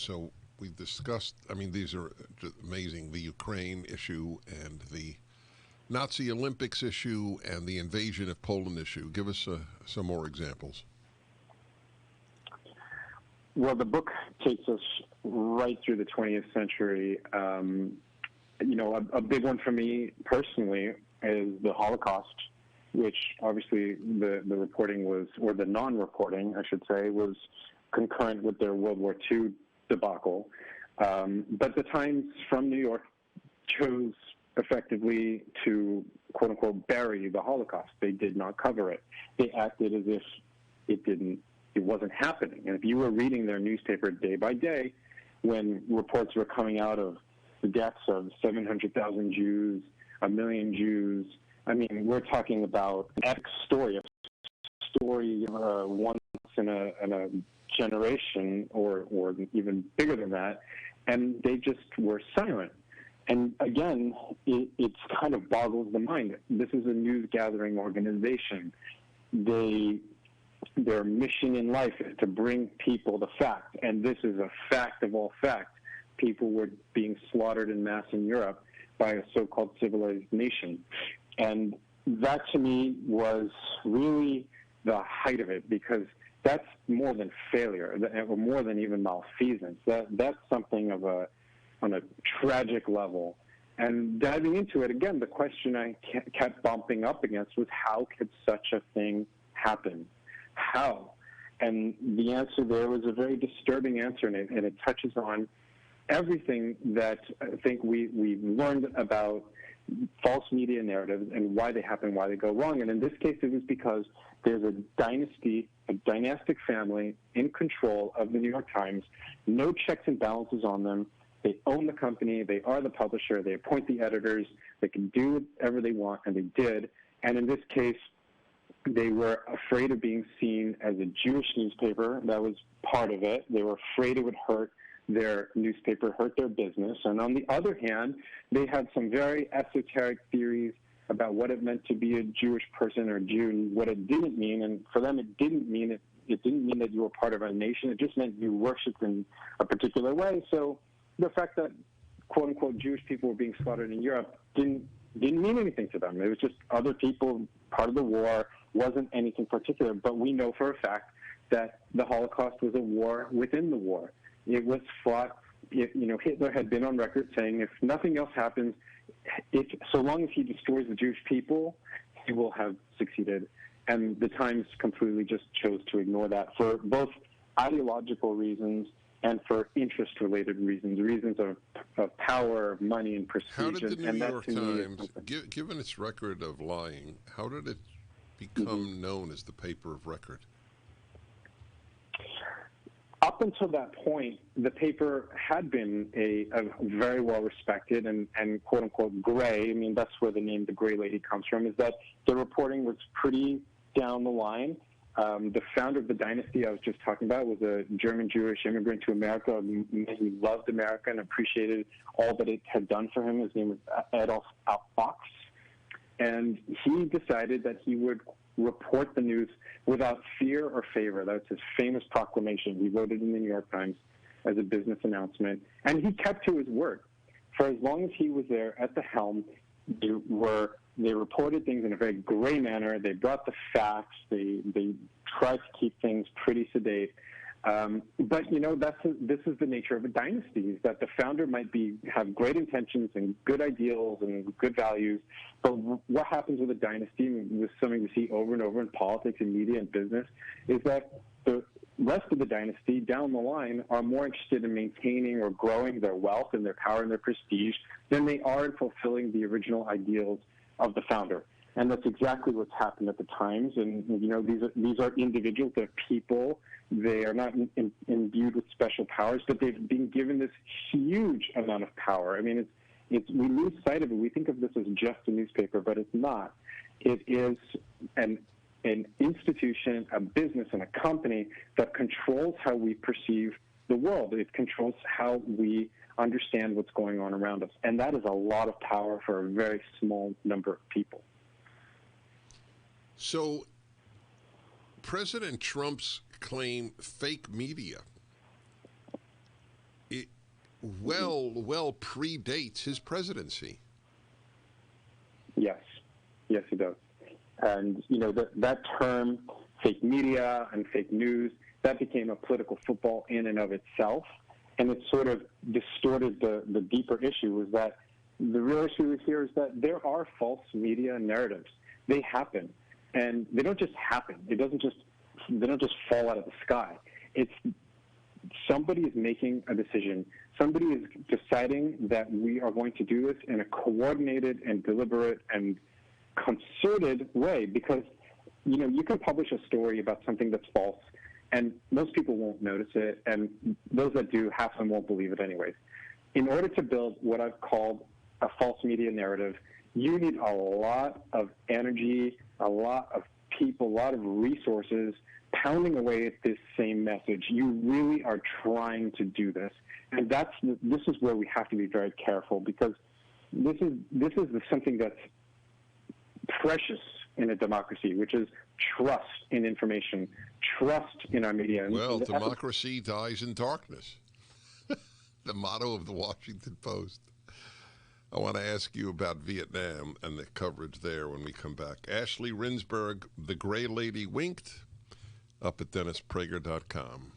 So we've discussed, I mean, these are just amazing, the Ukraine issue and the Nazi Olympics issue and the invasion of Poland issue. Give us some more examples. Well, the book takes us right through the 20th century. A big one for me personally is the Holocaust, which obviously the reporting was, or the non-reporting, I should say, was concurrent with their World War II debacle. But the Times from New York chose effectively to, quote unquote, bury the Holocaust. They did not cover it. They acted as if it wasn't happening. And if you were reading their newspaper day by day, when reports were coming out of the deaths of 700,000 Jews, 1 million Jews, I mean, we're talking about an epic story, a story once in a generation, or even bigger than that, and they just were silent. And again, it kind of boggles the mind. This is a news-gathering organization. Their mission in life is to bring people the fact, and this is a fact of all facts. People were being slaughtered en masse in Europe by a so-called civilized nation. And that, to me, was really the height of it, because that's more than failure, or more than even malfeasance. That's something of on a tragic level. And diving into it, again, the question I kept bumping up against was, how could such a thing happen? How? And the answer there was a very disturbing answer, and it touches on everything that I think we've learned about false media narratives and why they happen, why they go wrong. And in this case, it was because there's a dynastic family in control of the New York Times, no checks and balances on them. They own the company, they are the publisher, they appoint the editors, they can do whatever they want, and they did. And in this case, they were afraid of being seen as a Jewish newspaper. That was part of it. They were afraid it would hurt their newspaper, hurt their business. And on the other hand, they had some very esoteric theories about what it meant to be a Jewish person or Jew and what it didn't mean. And for them, it didn't mean that you were part of a nation. It just meant you worshipped in a particular way. So the fact that, quote unquote, Jewish people were being slaughtered in Europe didn't mean anything to them. It was just other people, part of the war, wasn't anything particular. But we know for a fact that the Holocaust was a war within the war. It was fought. Hitler had been on record saying, if nothing else happens, so long as he destroys the Jewish people, he will have succeeded. And the Times completely just chose to ignore that for both ideological reasons and for interest-related reasons of power, money, and prestige. How did the New York Times, given its record of lying, how did it become known as the paper of record? Up until that point, the paper had been a very well-respected and quote-unquote gray. I mean, that's where the name The Gray Lady comes from, is that the reporting was pretty down the line. The founder of the dynasty I was just talking about was a German-Jewish immigrant to America. He loved America and appreciated all that it had done for him. His name was Adolf Fox. And he decided that he would report the news without fear or favor. That's his famous proclamation. He wrote it in the New York Times as a business announcement. And he kept to his word. For as long as he was there at the helm, they reported things in a very gray manner. They brought the facts. They tried to keep things pretty sedate. But this is the nature of a dynasty, is that the founder might have great intentions and good ideals and good values, but what happens with a dynasty, and with something we see over and over in politics and media and business, is that the rest of the dynasty down the line are more interested in maintaining or growing their wealth and their power and their prestige than they are in fulfilling the original ideals of the founder. And that's exactly what's happened at the Times. And these are individuals, they're people. They are not imbued with special powers, but they've been given this huge amount of power. I mean, we lose sight of it. We think of this as just a newspaper, but it's not. It is an institution, a business, and a company that controls how we perceive the world. It controls how we understand what's going on around us. And that is a lot of power for a very small number of people. So President Trump's claim fake media, well predates his presidency. Yes, yes, it does. And that term, fake media and fake news, that became a political football in and of itself, and it sort of distorted the deeper issue. Was that the real issue here is that there are false media narratives. They happen, and they don't just happen. They don't just fall out of the sky. It's somebody is making a decision. Somebody is deciding that we are going to do this in a coordinated and deliberate and concerted way, because you can publish a story about something that's false and most people won't notice it, and those that do, half of them won't believe it anyways. In order to build what I've called a false media narrative, you need a lot of energy, a lot of people, a lot of resources pounding away at this same message. You really are trying to do this, and this is where we have to be very careful, because this is something that's precious in a democracy, which is trust in information, trust in our media. Well, democracy dies in darkness. The motto of the Washington Post. I want to ask you about Vietnam and the coverage there when we come back. Ashley Rindsberg, The Gray Lady Winked, up at DennisPrager.com.